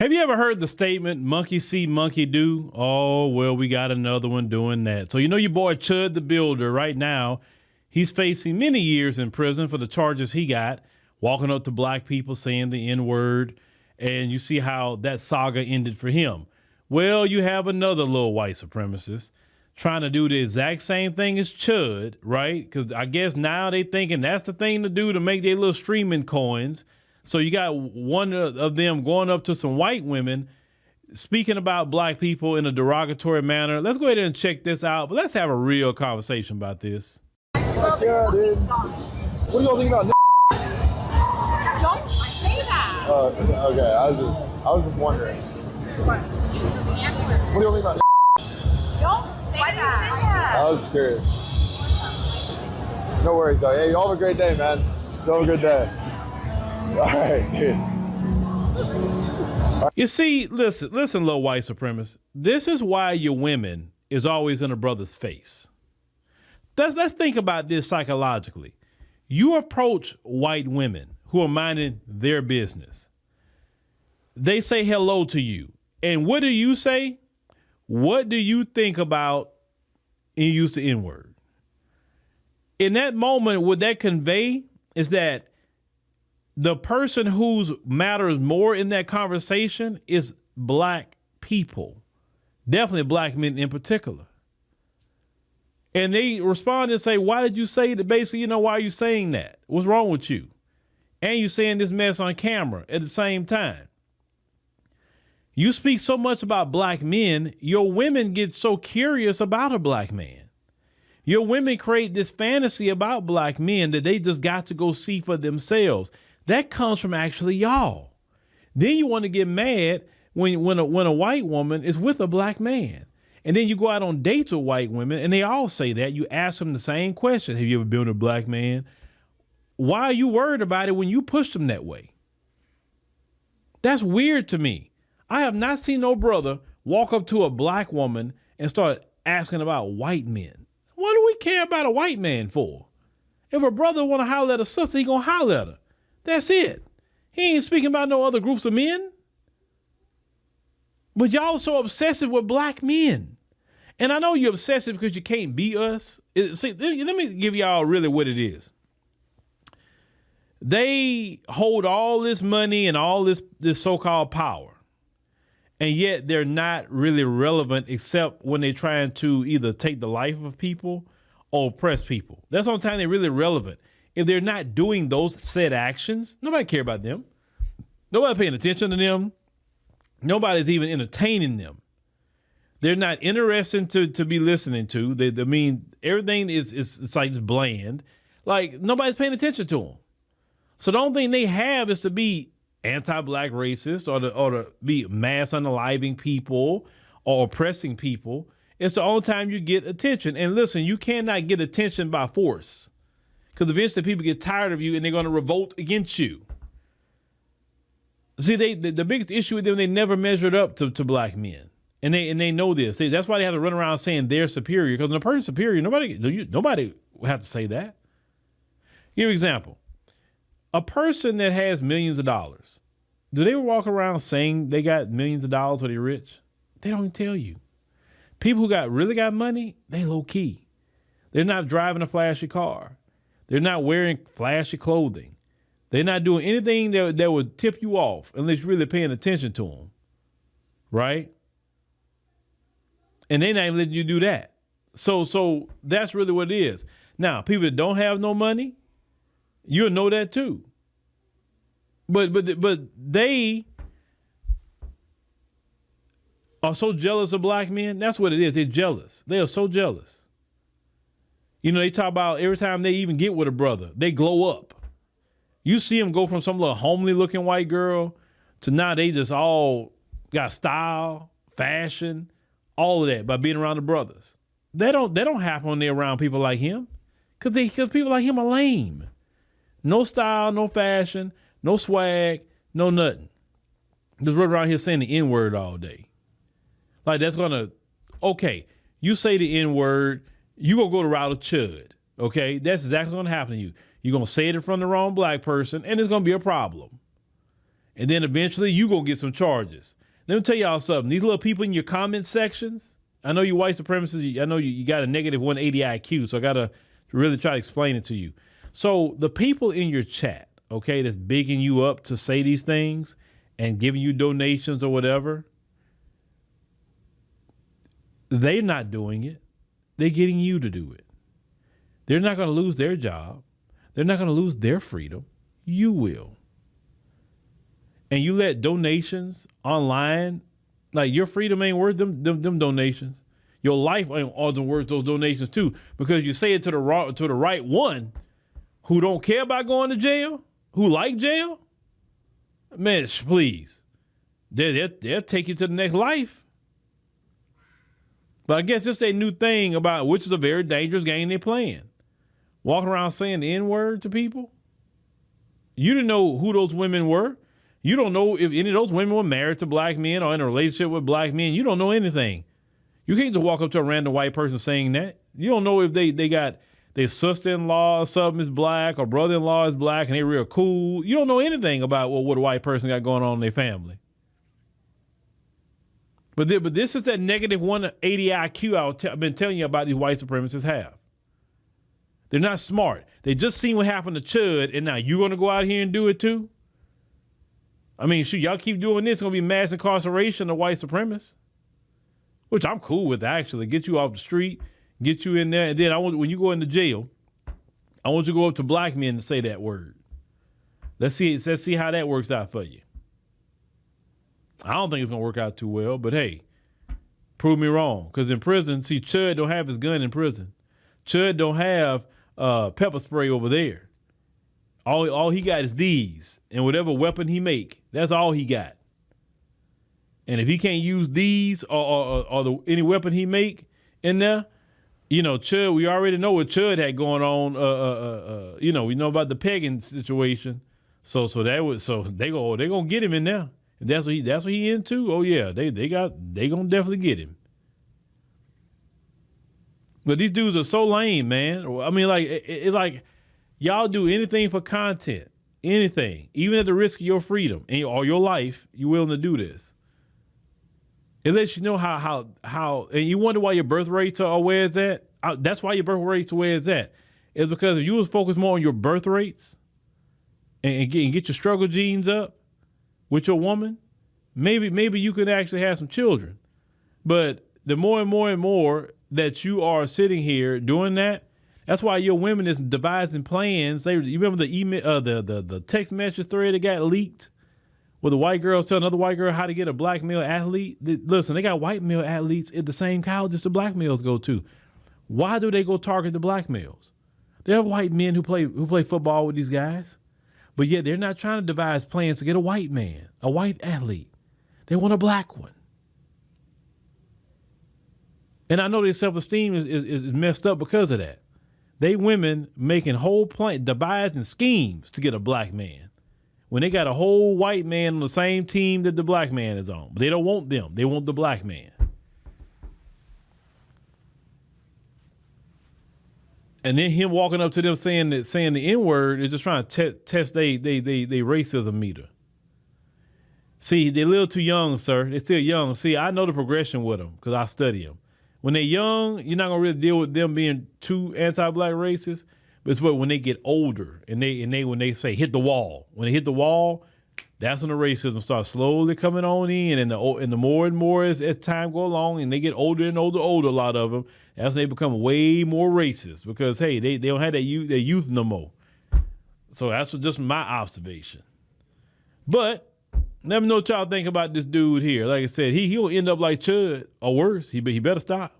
Have you ever heard the statement, monkey see, monkey do? Oh, well, we got another one doing that. So you know your boy Chud the Builder right now, he's facing many years in prison for the charges he got, walking up to black people saying the N-word, and you see how that saga ended for him. Well, you have another little white supremacist trying to do the exact same thing as Chud, right? Because I guess now they thinking that's the thing to do to make their little streaming coins. So you got one of them going up to some white women, speaking about black people in a derogatory manner. Let's go ahead and check this out, but let's have a real conversation about this. Yeah, dude. What do y'all think about? Don't say that. Okay. I was just wondering. What? What do y'all think about? Don't say that. I was curious. No worries, though. Hey, y'all have a great day, man. Y'all have a good day. All right, dude. You see, listen, little white supremacist. This is why your women is always in a brother's face. Let's think about this psychologically. You approach white women who are minding their business. They say hello to you. And what do you say? What do you think about, and you use the N-word? In that moment, what that convey is that the person whose matters more in that conversation is black people, definitely black men in particular. And they respond and say, why did you say that? Basically, why are you saying that? What's wrong with you? And you saying this mess on camera at the same time. You speak so much about black men, your women get so curious about a black man. Your women create this fantasy about black men that they just got to go see for themselves. That comes from actually y'all. Then you want to get mad when a white woman is with a black man. And then you go out on dates with white women and they all say that. You ask them the same question. Have you ever been with a black man? Why are you worried about it when you push them that way? That's weird to me. I have not seen no brother walk up to a black woman and start asking about white men. What do we care about a white man for? If a brother want to holler at a sister, he gonna holler at her. That's it. He ain't speaking about no other groups of men. But y'all are so obsessive with black men. And I know you're obsessive because you can't be us. See, let me give y'all really what it is. They hold all this money and all this so-called power. And yet they're not really relevant except when they're trying to either take the life of people or oppress people. That's the only time they're really relevant. If they're not doing those said actions, nobody care about them. Nobody paying attention to them. Nobody's even entertaining them. They're not interesting to be listening to. I mean, everything it's like it's bland. Like nobody's paying attention to them. So the only thing they have is to be anti-black racist or to be mass unaliving people or oppressing people. It's the only time you get attention. And listen, you cannot get attention by force. Because eventually people get tired of you and they're going to revolt against you. See, the biggest issue with them, they never measured up to black men. And they know this. That's why they have to run around saying they're superior. Because when a person's superior, nobody will have to say that. Give you an example. A person that has millions of dollars, do they walk around saying they got millions of dollars or they're rich? They don't even tell you. People who really got money, they low key. They're not driving a flashy car. They're not wearing flashy clothing. They're not doing anything that would tip you off unless you're really paying attention to them. Right? And they're not even letting you do that. So that's really what it is. Now, people that don't have no money, you'll know that too. But they are so jealous of black men. That's what it is. They're jealous. They are so jealous. They talk about every time they even get with a brother, they glow up. You see them go from some little homely looking white girl to now they just all got style, fashion, all of that by being around the brothers. They don't happen when they're around people like him because people like him are lame. No style, no fashion, no swag, no nothing. Just run around here saying the N-word all day. Like that's okay, you say the N-word, you gonna go the route of Chud. Okay, that's exactly what's gonna happen to you. You're gonna say it in front of the wrong black person and it's gonna be a problem. And then eventually you gonna get some charges. Let me tell y'all something. These little people in your comment sections, I know you white supremacists, I know you got a negative 180 IQ, so I got to really try to explain it to you. So the people in your chat, okay, that's bigging you up to say these things and giving you donations or whatever, they're not doing it. They're getting you to do it. They're not going to lose their job. They're not going to lose their freedom. You will. And you let donations online, like your freedom ain't worth them donations. Your life ain't also worth those donations too, because you say it to the right one who don't care about going to jail, who like jail. Man, please, they'll take you to the next life. But I guess it's a new thing about, which is a very dangerous game they're playing. Walking around saying the N-word to people. You didn't know who those women were. You don't know if any of those women were married to black men or in a relationship with black men. You don't know anything. You can't just walk up to a random white person saying that. You don't know if they got their sister-in-law or something is black or brother-in-law is black and they're real cool. You don't know anything about what a white person got going on in their family. But this is that negative 180 IQ I've been telling you about these white supremacists have. They're not smart. They just seen what happened to Chud, and now you're going to go out here and do it too? I mean, shoot, y'all keep doing this, it's going to be mass incarceration of white supremacists, which I'm cool with, actually. Get you off the street, get you in there, and then when you go into jail, I want you to go up to black men and say that word. Let's see how that works out for you. I don't think it's going to work out too well, but hey, prove me wrong. Because in prison, see, Chud don't have his gun in prison. Chud don't have pepper spray over there. All he got is these, and whatever weapon he make, that's all he got. And if he can't use these or any weapon he make in there, you know, Chud, we already know what Chud had going on. You know, we know about the pegging situation. So they gonna get him in there. If that's what he into. Oh yeah, they gonna definitely get him. But these dudes are so lame, man. I mean, like it like y'all do anything for content, anything, even at the risk of your freedom or your life. You're willing to do this. It lets you know how, and you wonder why your birth rates are where it's at. That's why your birth rates are where it's at. It's because if you was focused more on your birth rates and get your struggle genes up with your woman, maybe you could actually have some children. But the more and more that you are sitting here doing that, that's why your women is devising plans. You remember the email, the text message thread that got leaked, where the white girls tell another white girl how to get a black male athlete. Listen, they got white male athletes at the same colleges the black males go to. Why do they go target the black males? There are white men who play football with these guys, but yet they're not trying to devise plans to get a white man, a white athlete. They want a black one. And I know their self-esteem is messed up because of that. They women making whole plan, devising schemes to get a black man when they got a whole white man on the same team that the black man is on. But they don't want them. They want the black man. And then him walking up to them saying the N-word is just trying to test they racism meter. See, they're a little too young, sir. They're still young. See, I know the progression with them because I study them. When they're young, you're not gonna really deal with them being too anti-black racist. But it's when they get older and when they say hit the wall. When they hit the wall, that's when the racism starts slowly coming on in, and the more and more as time go along, and they get older and older, a lot of them, that's when they become way more racist because hey, they don't have their youth no more. So that's just my observation. But let me know what y'all think about this dude here. Like I said, he'll end up like Chud or worse. He better stop.